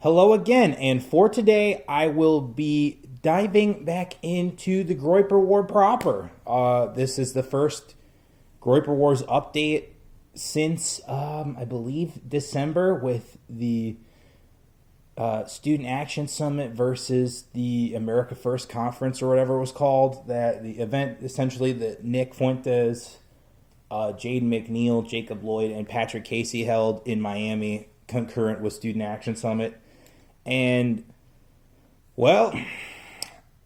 Hello again, and for today, I will be diving back into the Groyper War proper. This is the first Groyper Wars update since, I believe, December with the Student Action Summit versus the America First Conference, or whatever it was called. That the event, essentially, that Nick Fuentes, Jaden McNeil, Jacob Lloyd, and Patrick Casey held in Miami, concurrent with Student Action Summit. And, well,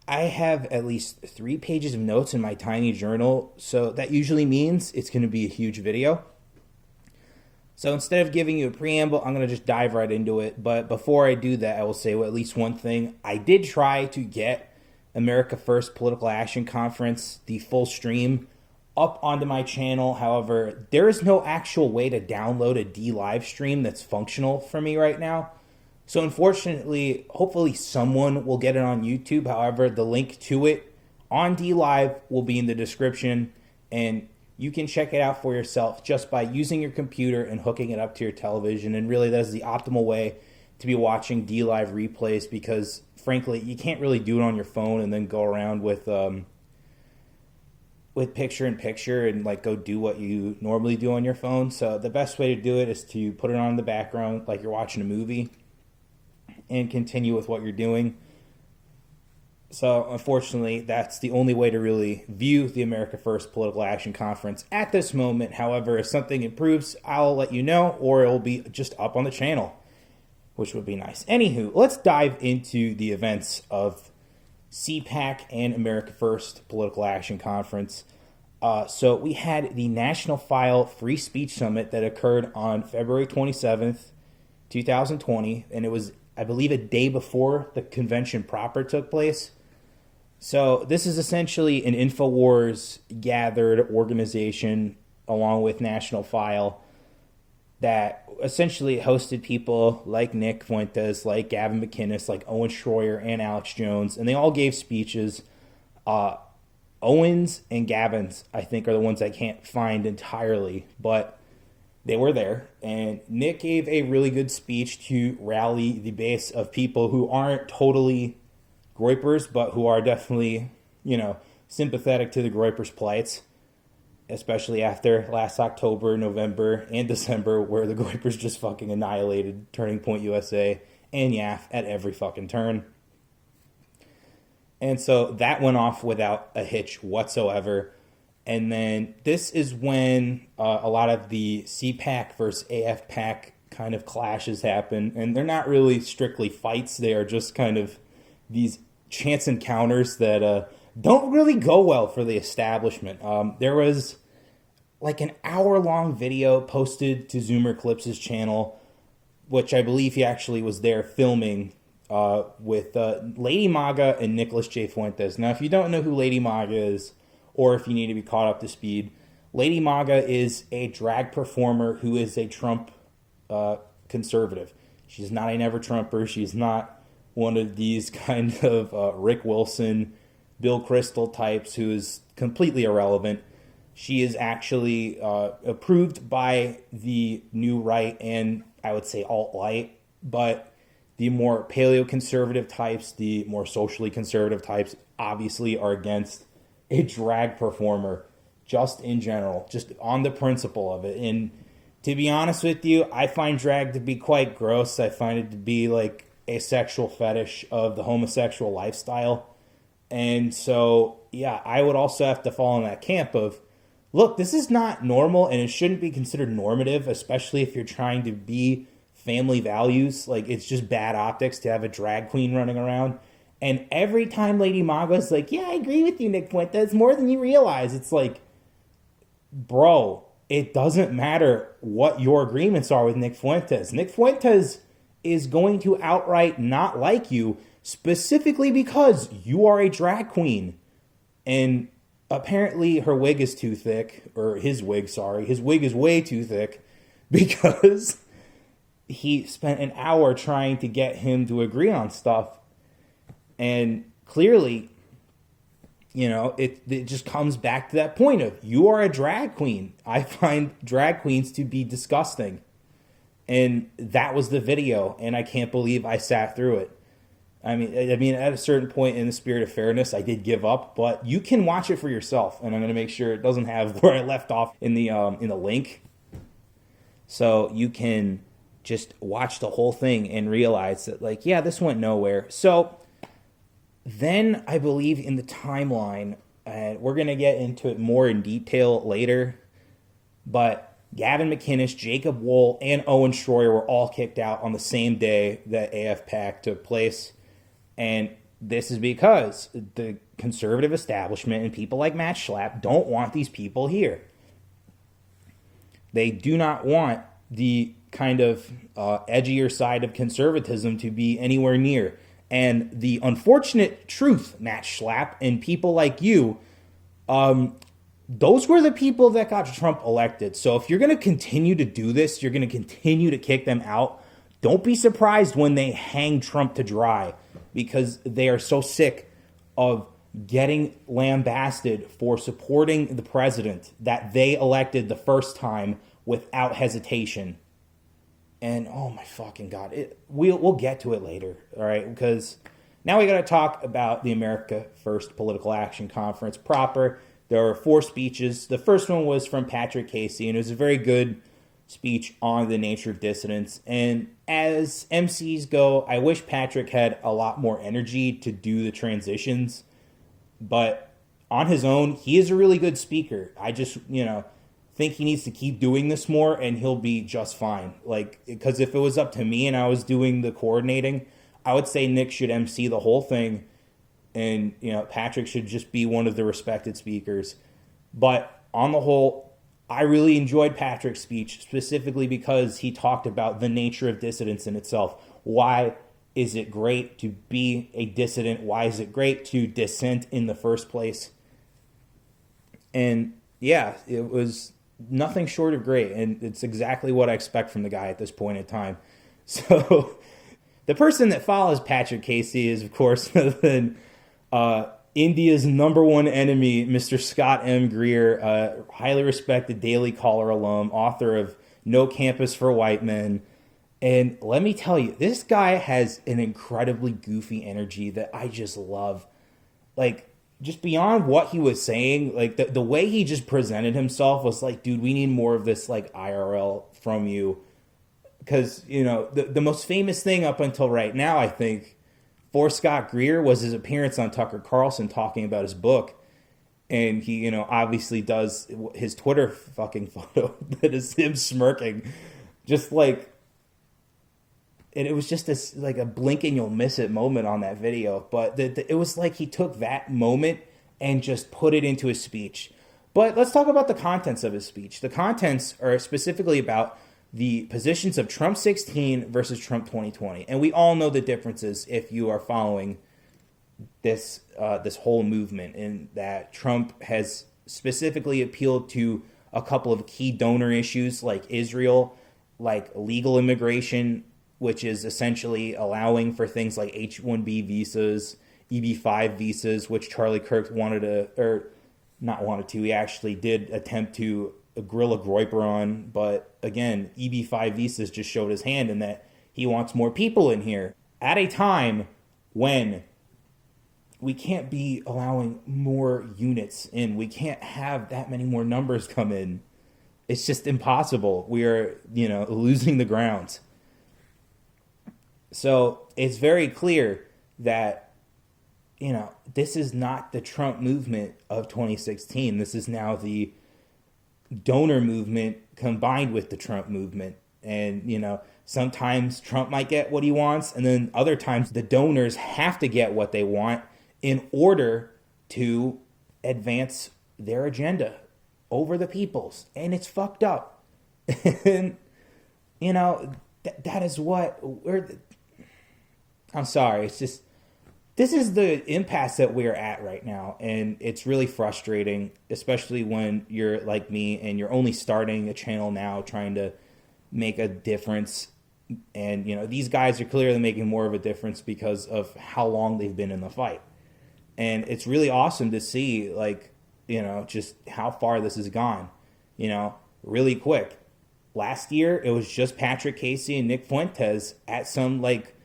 I have at least 3 pages of notes in my tiny journal, so that usually means it's going to be a huge video. So instead of giving you a preamble, I'm going to just dive right into it. But before I do that, I will say at least one thing. I did try to get America First Political Action Conference, the full stream, up onto my channel. However, there is no actual way to download a D-Live stream that's functional for me right now. So unfortunately, hopefully someone will get it on YouTube. However, the link to it on D-Live will be in the description, and you can check it out for yourself just by using your computer and hooking it up to your television. And really, that's the optimal way to be watching D-Live replays, because frankly, you can't really do it on your phone and then go around with picture-in-picture and like go do what you normally do on your phone. So the best way to do it is to put it on in the background like you're watching a movie and continue with what you're doing. So, unfortunately, that's the only way to really view the America First Political Action Conference at this moment. However, if something improves, I'll let you know, or it'll be just up on the channel, which would be nice. Anywho, let's dive into the events of CPAC and America First Political Action Conference. So we had the National File Free Speech Summit that occurred on February 27th, 2020, and it was, I believe, a day before the convention proper took place. So this is essentially an InfoWars gathered organization along with National File that essentially hosted people like Nick Fuentes, like Gavin McInnes, like Owen Shroyer, and Alex Jones, and they all gave speeches. Owen's and Gavin's, I think, are the ones I can't find entirely, but they were there, and Nick gave a really good speech to rally the base of people who aren't totally Groypers, but who are definitely, sympathetic to the Groypers' plights, especially after last October, November, and December, where the Groypers just fucking annihilated Turning Point USA and YAF at every fucking turn. And so that went off without a hitch whatsoever. And then this is when a lot of the CPAC versus AFPAC kind of clashes happen. And they're not really strictly fights. They are just kind of these chance encounters that don't really go well for the establishment. There was like an hour-long video posted to Zoomer Clips' channel, which I believe he actually was there filming with Lady MAGA and Nicholas J. Fuentes. Now, if you don't know who Lady MAGA is, or if you need to be caught up to speed, Lady MAGA is a drag performer who is a Trump conservative. She's not a never-Trumper. She's not one of these kind of Rick Wilson, Bill Kristol types who is completely irrelevant. She is actually approved by the new right and, I would say, alt-right, but the more paleo-conservative types, the more socially conservative types, obviously are against a drag performer, just in general, just on the principle of it. And to be honest with you, I find drag to be quite gross. I find it to be like a sexual fetish of the homosexual lifestyle. And so, yeah, I would also have to fall in that camp of, look, this is not normal and it shouldn't be considered normative, especially if you're trying to be family values. Like, it's just bad optics to have a drag queen running around. And every time Lady MAGA is like, yeah, I agree with you, Nick Fuentes, more than you realize. It's like, bro, it doesn't matter what your agreements are with Nick Fuentes. Nick Fuentes is going to outright not like you, specifically because you are a drag queen. And apparently her wig is too thick, or his wig, sorry. His wig is way too thick because he spent an hour trying to get him to agree on stuff. And clearly, it just comes back to that point of, you are a drag queen. I find drag queens to be disgusting. And that was the video, and I can't believe I sat through it. I mean, at a certain point, in the spirit of fairness, I did give up, but you can watch it for yourself, and I'm going to make sure it doesn't have where I left off in the link, so you can just watch the whole thing and realize that, like, yeah, this went nowhere. So then I believe in the timeline, and we're going to get into it more in detail later, but Gavin McInnes, Jacob Wohl, and Owen Shroyer were all kicked out on the same day that AFPAC took place. And this is because the conservative establishment and people like Matt Schlapp don't want these people here. They do not want the kind of edgier side of conservatism to be anywhere near. And the unfortunate truth, Matt Schlapp, and people like you, those were the people that got Trump elected. So if you're going to continue to do this, you're going to continue to kick them out. Don't be surprised when they hang Trump to dry, because they are so sick of getting lambasted for supporting the president that they elected the first time without hesitation. And oh my fucking God, we'll get to it later, all right? Because now we got to talk about the America First Political Action Conference proper. There were 4 speeches. The first one was from Patrick Casey, and it was a very good speech on the nature of dissidence. And as MCs go, I wish Patrick had a lot more energy to do the transitions. But on his own, he is a really good speaker. I just, think he needs to keep doing this more, and he'll be just fine. Like, because if it was up to me and I was doing the coordinating, I would say Nick should MC the whole thing. And, Patrick should just be one of the respected speakers. But on the whole, I really enjoyed Patrick's speech, specifically because he talked about the nature of dissidence in itself. Why is it great to be a dissident? Why is it great to dissent in the first place? And yeah, it was nothing short of great. And it's exactly what I expect from the guy at this point in time. So the person that follows Patrick Casey is, of course, India's number one enemy, Mr. Scott M. Greer, highly respected Daily Caller alum, author of No Campus for White Men. And let me tell you, this guy has an incredibly goofy energy that I just love. Like, just beyond what he was saying, like the way he just presented himself was like, dude, we need more of this, like, IRL from you. Because, the most famous thing up until right now, I think, for Scott Greer was his appearance on Tucker Carlson talking about his book. And he, obviously does his Twitter fucking photo that is him smirking. Just like, and it was just this, like, a blink and you'll miss it moment on that video. But it was like he took that moment and just put it into his speech. But let's talk about the contents of his speech. The contents are specifically about the positions of Trump 16 versus Trump 2020. And we all know the differences if you are following this whole movement, in that Trump has specifically appealed to a couple of key donor issues like Israel, like legal immigration, which is essentially allowing for things like H-1B visas, EB-5 visas, which Charlie Kirk he actually did attempt to grill a Groyper on, but again, EB-5 visas just showed his hand in that he wants more people in here at a time when we can't be allowing more units in. We can't have that many more numbers come in. It's just impossible. We are, losing the ground. So it's very clear that, this is not the Trump movement of 2016. This is now the donor movement combined with the Trump movement. And, sometimes Trump might get what he wants, and then other times the donors have to get what they want in order to advance their agenda over the people's. And it's fucked up. And, that is what I'm sorry. It's just, this is the impasse that we're at right now. And it's really frustrating, especially when you're like me and you're only starting a channel now trying to make a difference. And, these guys are clearly making more of a difference because of how long they've been in the fight. And it's really awesome to see, like, just how far this has gone, really quick. last year, it was just Patrick Casey and Nick Fuentes at some like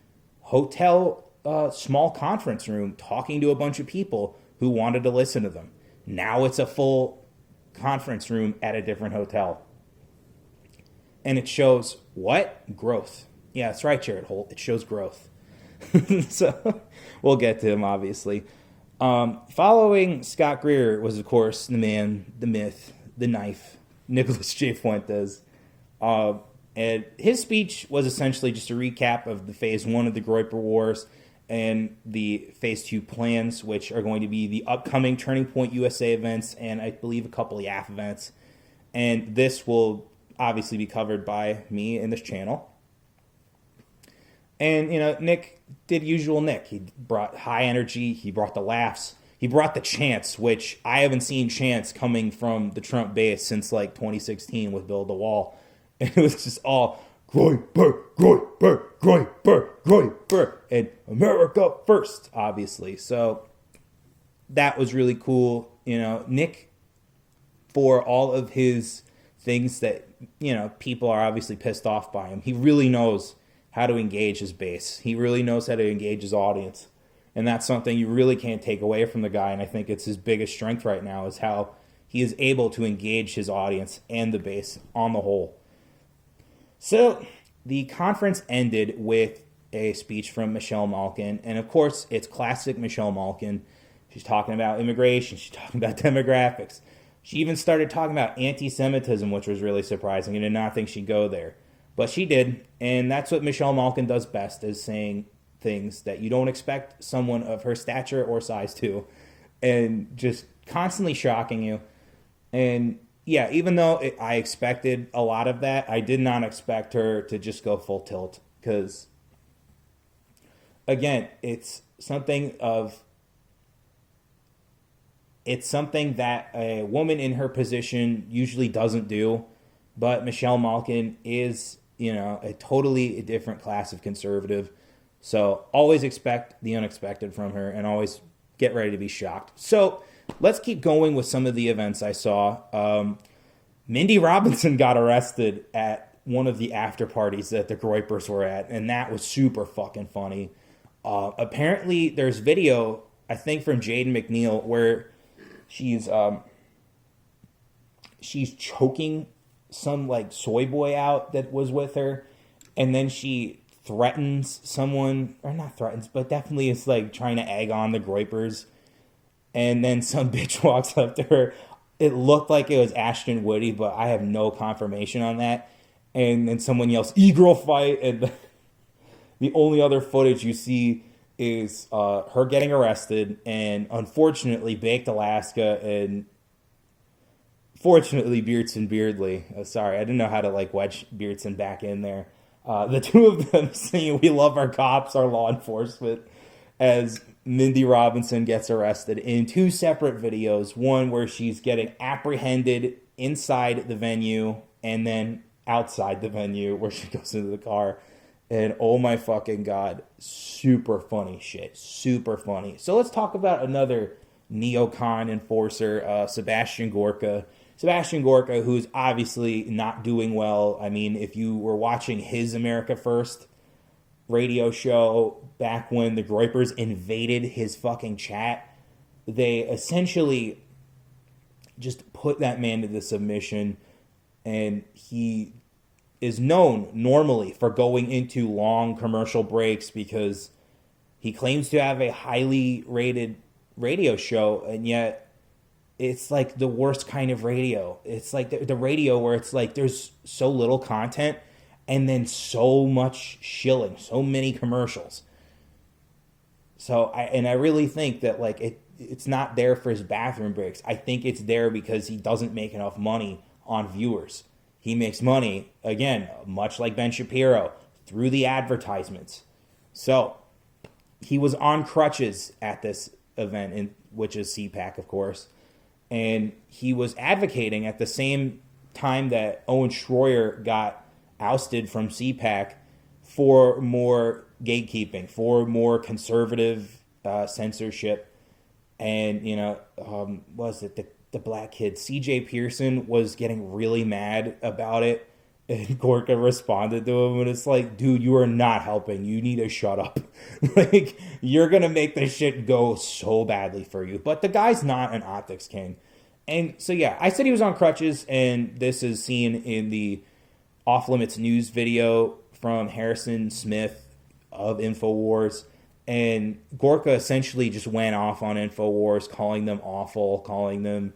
hotel small conference room talking to a bunch of people who wanted to listen to them. Now it's a full conference room at a different hotel. And it shows what? Growth. Yeah, that's right, Jared Holt. It shows growth. So we'll get to him, obviously. Following Scott Greer was, of course, the man, the myth, the knife, Nicholas J. Fuentes. And his speech was essentially just a recap of the Phase 1 of the Groyper Wars and the Phase 2 plans, which are going to be the upcoming Turning Point USA events and I believe a couple of YAF events. And this will obviously be covered by me in this channel. And, you know, Nick did usual Nick. He brought high energy. He brought the laughs. He brought the chants, which I haven't seen chants coming from the Trump base since, like, 2016 with Build the Wall. And it was just all, Groyper, Groyper, Groyper, Groyper, and America first, obviously. So that was really cool. You know, Nick, for all of his things that, you know, people are obviously pissed off by him, he really knows how to engage his base. He really knows how to engage his audience. And that's something you really can't take away from the guy. And I think it's his biggest strength right now is how he is able to engage his audience and the base on the whole. So the conference ended with a speech from Michelle Malkin. And of course, it's classic Michelle Malkin. She's talking about immigration. She's talking about demographics. She even started talking about anti-Semitism, which was really surprising. I did not think she'd go there. But she did, and that's what Michelle Malkin does best, is saying things that you don't expect someone of her stature or size to, and just constantly shocking you. And yeah, even though I expected a lot of that, I did not expect her to just go full tilt, because, again, it's something that a woman in her position usually doesn't do, but Michelle Malkin is, you know, a totally different class of conservative. So always expect the unexpected from her and always get ready to be shocked. So let's keep going with some of the events I saw. Mindy Robinson got arrested at one of the after parties that the Groypers were at, and that was super fucking funny. Apparently there's video, I think from Jaden McNeil, where she's choking some like soy boy out that was with her, and then she threatens someone, or not threatens, but definitely is like trying to egg on the Groypers, and then some bitch walks up to her. It looked like it was Ashton Woody, but I have no confirmation on that. And then someone yells, "E-girl fight," and the only other footage you see is her getting arrested, and unfortunately Baked Alaska and fortunately Beardson Beardley. Sorry, I didn't know how to like wedge Beardson back in there. The two of them singing "We Love Our Cops, Our Law Enforcement" as Mindy Robinson gets arrested in two separate videos. One where she's getting apprehended inside the venue, and then outside the venue where she goes into the car. And oh my fucking God, super funny shit. Super funny. So let's talk about another neocon enforcer, Sebastian Gorka. Sebastian Gorka, who's obviously not doing well. I mean, if you were watching his America First radio show back when the Groypers invaded his fucking chat, they essentially just put that man to the submission, and he is known normally for going into long commercial breaks because he claims to have a highly rated radio show, and yet it's like the worst kind of radio. It's like the radio where it's like there's so little content and then so much shilling, so many commercials. So I really think that like it's not there for his bathroom breaks. I think it's there because he doesn't make enough money on viewers. He makes money, again, much like Ben Shapiro, through the advertisements. So he was on crutches at this event, which is CPAC, of course. And he was advocating at the same time that Owen Shroyer got ousted from CPAC for more gatekeeping, for more conservative censorship. And, you know, was it the black kid, CJ Pearson, was getting really mad about it. And Gorka responded to him, and it's like, dude, you are not helping. You need to shut up. Like, you're going to make this shit go so badly for you. But the guy's not an optics king. And so, yeah, I said he was on crutches, and this is seen in the Off Limits News video from Harrison Smith of InfoWars. And Gorka essentially just went off on InfoWars, calling them awful, calling them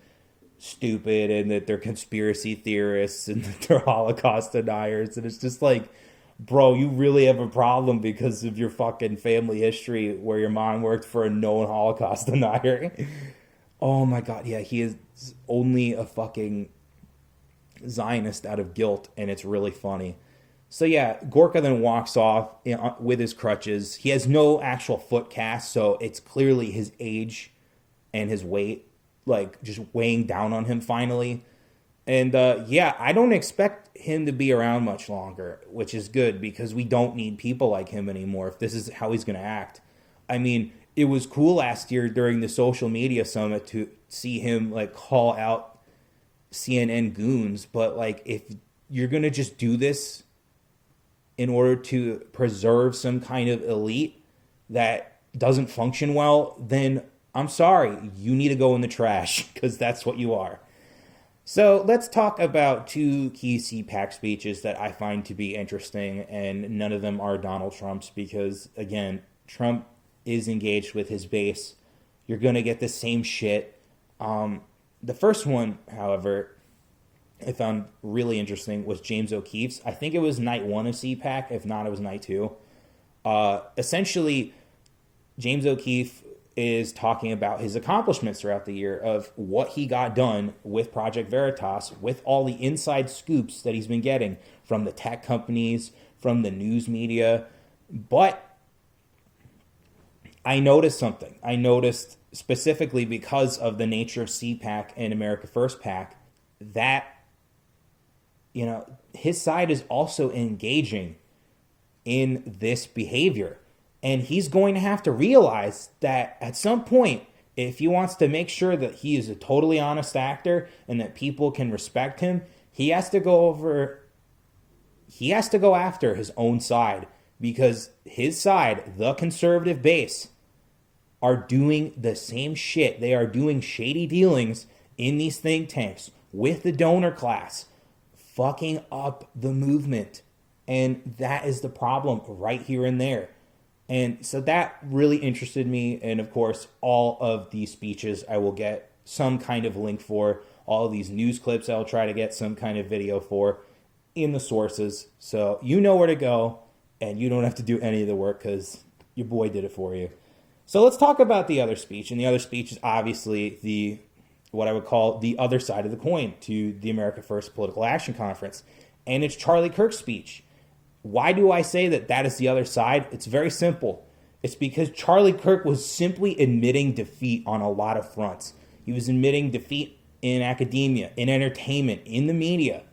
stupid, and that they're conspiracy theorists and that they're Holocaust deniers. And it's just like, bro, you really have a problem because of your fucking family history where your mom worked for a known Holocaust denier. Oh my God. Yeah, he is only a fucking Zionist out of guilt, and it's really funny. So yeah, Gorka then walks off with his crutches. He has no actual foot cast, so it's clearly his age and his weight, like, just weighing down on him finally. And yeah, I don't expect him to be around much longer, which is good because we don't need people like him anymore if this is how he's going to act. I mean, it was cool last year during the social media summit to see him, like, call out CNN goons, but, like, if you're going to just do this in order to preserve some kind of elite that doesn't function well, then I'm sorry, you need to go in the trash, because that's what you are. So let's talk about two key CPAC speeches that I find to be interesting, and none of them are Donald Trump's, because, again, Trump is engaged with his base. You're going to get the same shit. The first one, however, I found really interesting was James O'Keefe's. I think it was night 1 of CPAC. If not, it was night 2. Essentially, James O'Keefe is talking about his accomplishments throughout the year of what he got done with Project Veritas, with all the inside scoops that he's been getting from the tech companies, from the news media. But I noticed something. I noticed specifically because of the nature of CPAC and America First PAC that, you know, his side is also engaging in this behavior. And he's going to have to realize that at some point, if he wants to make sure that he is a totally honest actor and that people can respect him, he has to go after his own side, because his side, the conservative base, are doing the same shit. They are doing shady dealings in these think tanks with the donor class, fucking up the movement. And that is the problem right here and there. And so that really interested me. And of course, all of these speeches I will get some kind of link for. All of these news clips I'll try to get some kind of video for in the sources. So you know where to go, and you don't have to do any of the work because your boy did it for you. So let's talk about the other speech. And the other speech is obviously what I would call the other side of the coin to the America First Political Action Conference. And it's Charlie Kirk's speech. Why do I say that is the other side? It's very simple. It's because Charlie Kirk was simply admitting defeat on a lot of fronts. He was admitting defeat in academia, in entertainment, in the media.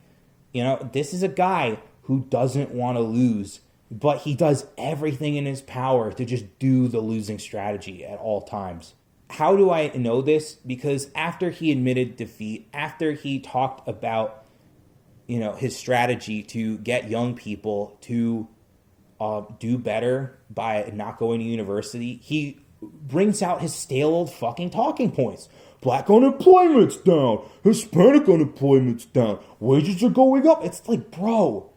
You know, this is a guy who doesn't want to lose, but he does everything in his power to just do the losing strategy at all times. How do I know this? Because after he admitted defeat, after he talked about, you know, his strategy to get young people to do better by not going to university, he brings out his stale old fucking talking points. Black unemployment's down. Hispanic unemployment's down. Wages are going up. It's like, bro,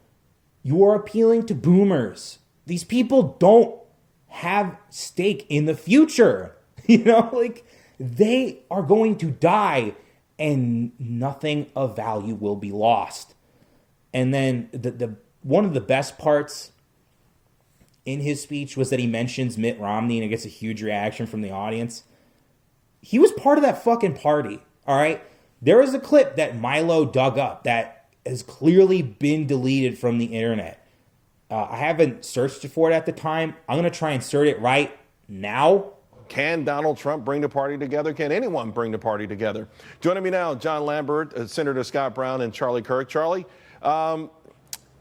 you are appealing to boomers. These people don't have stake in the future. You know, like, they are going to die and nothing of value will be lost. And then the one of the best parts in his speech was that he mentions Mitt Romney and it gets a huge reaction from the audience. He was part of that fucking party, all right? There is a clip that Milo dug up that has clearly been deleted from the internet. I haven't searched for it at the time. I'm going to try and insert it right now. Can Donald Trump bring the party together? Can anyone bring the party together? Joining me now, John Lambert, Senator Scott Brown, and Charlie Kirk. Charlie, yeah,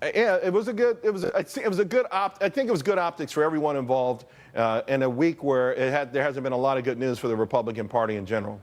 it was good optics for everyone involved in a week where there hasn't been a lot of good news for the Republican Party in general.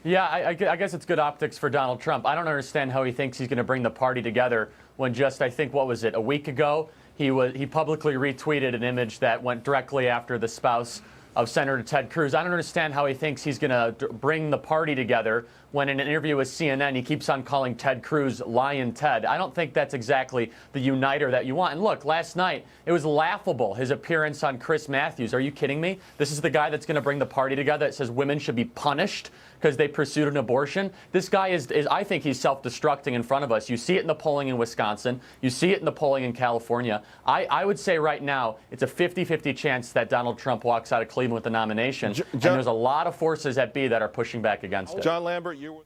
Yeah, I guess it's good optics for Donald Trump. I don't understand how he thinks he's going to bring the party together when just, I think, what was it, a week ago, he publicly retweeted an image that went directly after the spouse of Senator Ted Cruz. I don't understand how he thinks he's going to bring the party together when in an interview with CNN he keeps on calling Ted Cruz Lion Ted. I don't think that's exactly the uniter that you want. And look, last night it was laughable, his appearance on Chris Matthews. Are you kidding me? This is the guy that's going to bring the party together that says women should be punished because they pursued an abortion. This guy is I think he's self-destructing in front of us. You see it in the polling in Wisconsin. You see it in the polling in California. I would say right now it's a 50-50 chance that Donald Trump walks out of Cleveland with the nomination. And there's a lot of forces at B that are pushing back against it. John Lambert, you.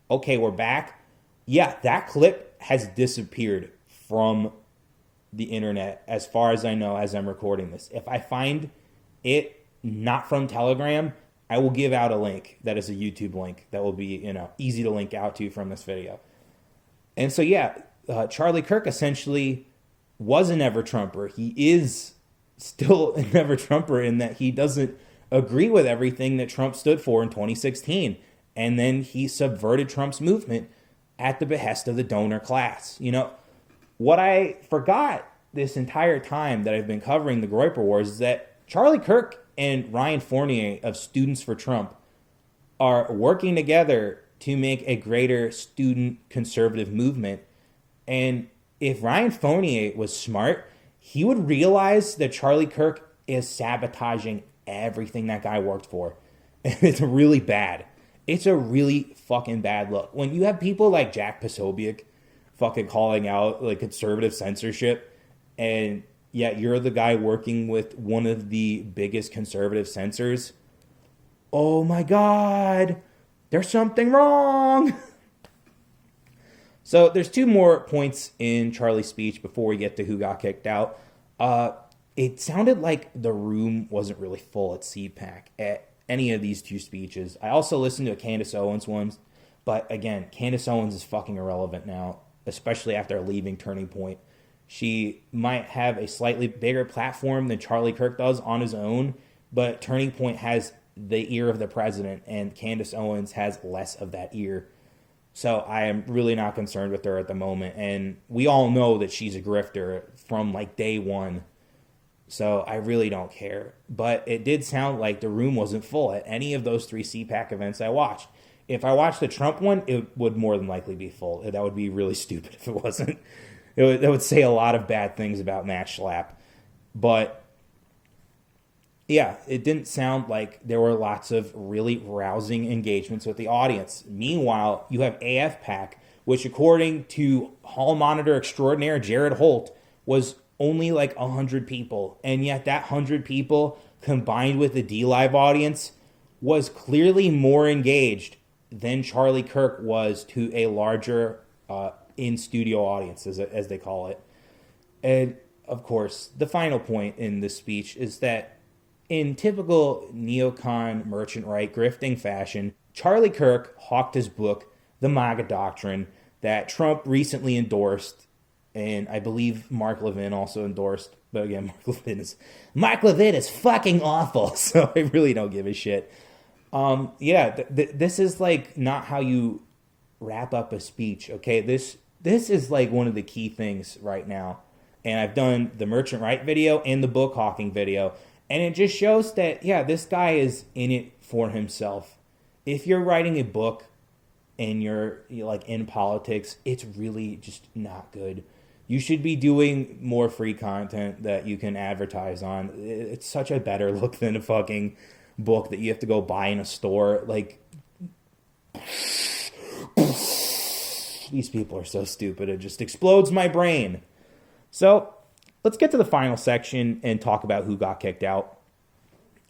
Okay, we're back. Yeah, that clip has disappeared from the internet as far as I know as I'm recording this. If I find it not from Telegram, I will give out a link that is a YouTube link that will be, easy to link out to from this video. And so, yeah, Charlie Kirk essentially was a never-Trumper. He is still a never-Trumper in that he doesn't agree with everything that Trump stood for in 2016. And then he subverted Trump's movement at the behest of the donor class. What I forgot this entire time that I've been covering the Groyper Wars is that Charlie Kirk and Ryan Fournier of Students for Trump are working together to make a greater student conservative movement. And if Ryan Fournier was smart, he would realize that Charlie Kirk is sabotaging everything that guy worked for. And it's really bad. It's a really fucking bad look. When you have people like Jack Posobiec fucking calling out like conservative censorship, and yet you're the guy working with one of the biggest conservative censors, oh my God, there's something wrong. So there's two more points in Charlie's speech before we get to who got kicked out. It sounded like the room wasn't really full at CPAC at any of these two speeches. I also listened to a Candace Owens one, but again, Candace Owens is fucking irrelevant now, especially after leaving Turning Point. She might have a slightly bigger platform than Charlie Kirk does on his own, but Turning Point has the ear of the president, and Candace Owens has less of that ear. So I am really not concerned with her at the moment, and we all know that she's a grifter from like day one. So I really don't care. But it did sound like the room wasn't full at any of those three CPAC events I watched. If I watched the Trump one, it would more than likely be full. That would be really stupid if it wasn't. That would say a lot of bad things about Matt Schlapp. But yeah, it didn't sound like there were lots of really rousing engagements with the audience. Meanwhile, you have AFPAC, which according to hall monitor extraordinaire Jared Holt was only like 100 people. And yet that 100 people combined with the DLive audience was clearly more engaged than Charlie Kirk was to a larger in-studio audience, as they call it. And, of course, the final point in this speech is that in typical neocon merchant right grifting fashion, Charlie Kirk hawked his book, The MAGA Doctrine, that Trump recently endorsed, and I believe Mark Levin also endorsed. But again, Mark Levin is fucking awful, so I really don't give a shit. This is like not how you wrap up a speech, okay? This is like one of the key things right now. And I've done the merchant right video and the book hawking video. And it just shows that, this guy is in it for himself. If you're writing a book and you're like in politics, it's really just not good. You should be doing more free content that you can advertise on. It's such a better look than a fucking book that you have to go buy in a store. Like, these people are so stupid. It just explodes my brain. So let's get to the final section and talk about who got kicked out.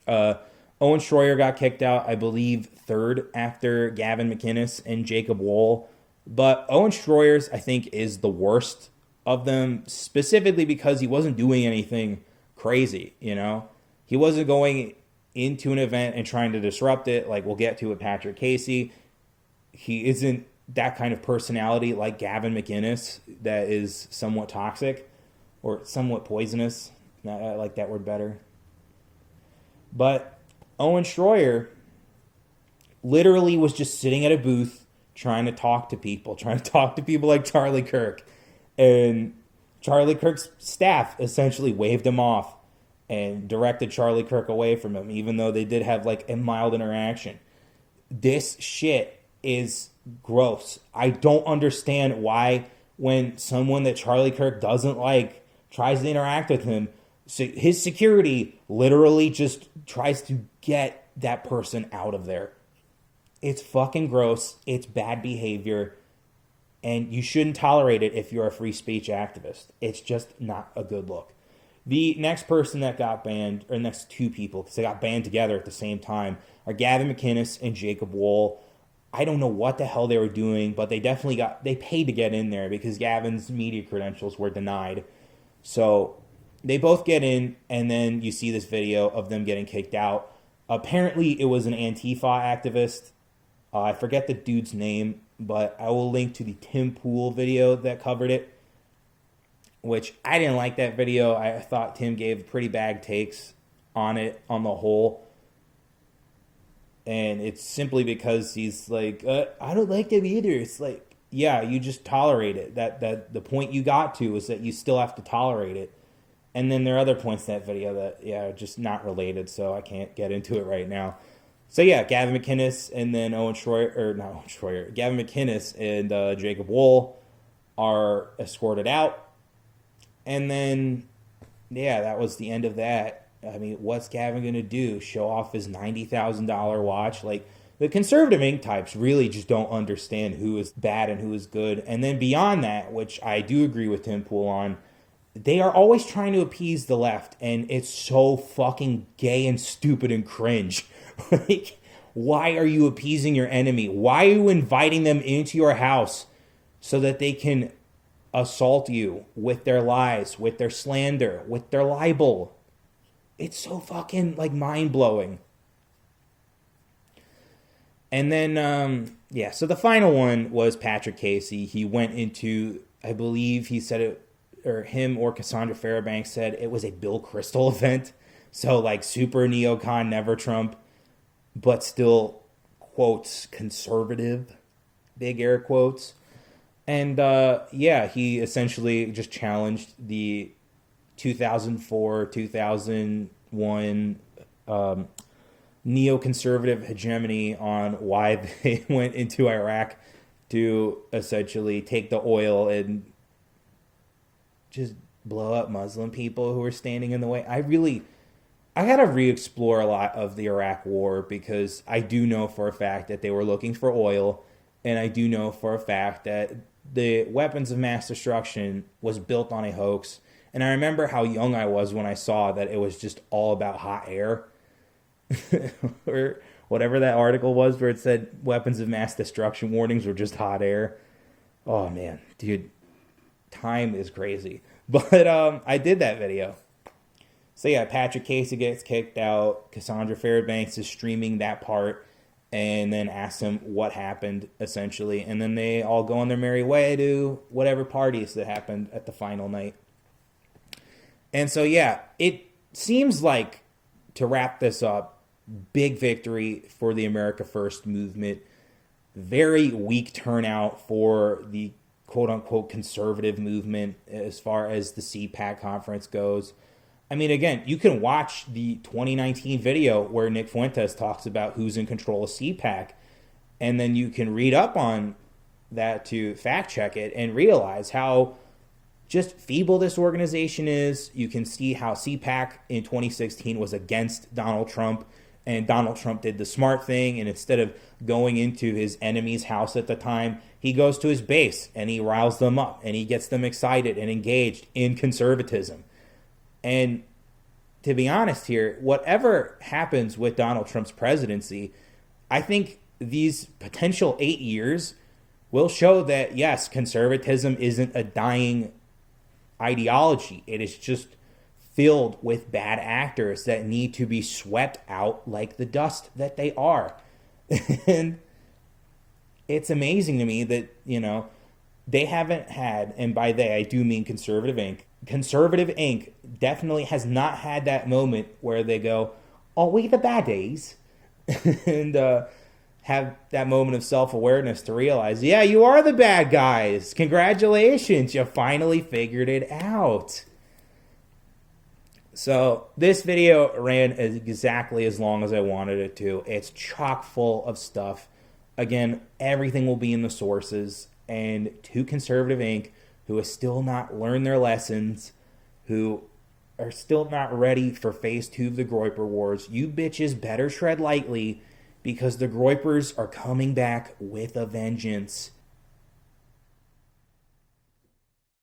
Owen Shroyer got kicked out, I believe, third after Gavin McInnes and Jacob Wohl. But Owen Shroyer's, I think, is the worst of them, specifically because he wasn't doing anything crazy, He wasn't going into an event and trying to disrupt it, like we'll get to with Patrick Casey. He isn't that kind of personality like Gavin McInnes that is somewhat toxic or somewhat poisonous. I like that word better. But Owen Shroyer literally was just sitting at a booth trying to talk to people like Charlie Kirk. And Charlie Kirk's staff essentially waved him off and directed Charlie Kirk away from him, even though they did have like a mild interaction. This shit is gross. I don't understand why when someone that Charlie Kirk doesn't like tries to interact with him, so his security literally just tries to get that person out of there. It's fucking gross. It's bad behavior. And you shouldn't tolerate it if you're a free speech activist. It's just not a good look. The next person that got banned, or next two people, because they got banned together at the same time, are Gavin McInnes and Jacob Wohl. I don't know what the hell they were doing, but they paid to get in there because Gavin's media credentials were denied. So they both get in, and then you see this video of them getting kicked out. Apparently, it was an Antifa activist. I forget the dude's name, but I will link to the Tim Pool video that covered it, which I didn't like that video. I thought Tim gave pretty bad takes on it on the whole. And it's simply because he's like, I don't like them either. It's like, yeah, you just tolerate it. That the point you got to is that you still have to tolerate it. And then there are other points in that video that, yeah, are just not related, so I can't get into it right now. So, yeah, Gavin McInnes and then Gavin McInnes and Jacob Wohl are escorted out. And then, yeah, that was the end of that. I mean, what's Gavin going to do? Show off his $90,000 watch? Like, the conservative ink types really just don't understand who is bad and who is good. And then beyond that, which I do agree with Tim Pool on, they are always trying to appease the left, and it's so fucking gay and stupid and cringe. Like, why are you appeasing your enemy? Why are you inviting them into your house so that they can assault you with their lies, with their slander, with their libel? It's so fucking, like, mind-blowing. And then, so the final one was Patrick Casey. He went into, I believe he said it, or him or Cassandra Fairbanks said it was a Bill Kristol event. So, like, super neocon, never Trump, but still, quotes, conservative, big air quotes. And, he essentially just challenged the 2004, 2001 neoconservative hegemony on why they went into Iraq to essentially take the oil and just blow up Muslim people who were standing in the way. I got to re-explore a lot of the Iraq war because I do know for a fact that they were looking for oil, and I do know for a fact that the weapons of mass destruction was built on a hoax. And I remember how young I was when I saw that it was just all about hot air. Or whatever that article was where it said weapons of mass destruction warnings were just hot air. Oh, man. Dude, time is crazy. But I did that video. So, yeah, Patrick Casey gets kicked out. Cassandra Fairbanks is streaming that part and then asks him what happened, essentially. And then they all go on their merry way to whatever parties that happened at the final night. And so, yeah, it seems like, to wrap this up, big victory for the America First movement. Very weak turnout for the quote-unquote conservative movement as far as the CPAC conference goes. I mean, again, you can watch the 2019 video where Nick Fuentes talks about who's in control of CPAC, and then you can read up on that to fact-check it and realize how just feeble this organization is. You can see how CPAC in 2016 was against Donald Trump, and Donald Trump did the smart thing, and instead of going into his enemy's house at the time, he goes to his base, and he riles them up, and he gets them excited and engaged in conservatism. And to be honest here, whatever happens with Donald Trump's presidency, I think these potential 8 years will show that, yes, conservatism isn't a dying ideology. It is just filled with bad actors that need to be swept out like the dust that they are. And it's amazing to me that, they haven't had, and by they I do mean Conservative Inc. Conservative Inc. definitely has not had that moment where they go, oh, we the bad days. And have that moment of self-awareness to realize, yeah, you are the bad guys. Congratulations, you finally figured it out. So this video ran exactly as long as I wanted it to. It's chock full of stuff. Again, everything will be in the sources. And to Conservative Inc., who has still not learned their lessons, who are still not ready for phase 2 of the Groyper Wars, you bitches better tread lightly, because the Groypers are coming back with a vengeance.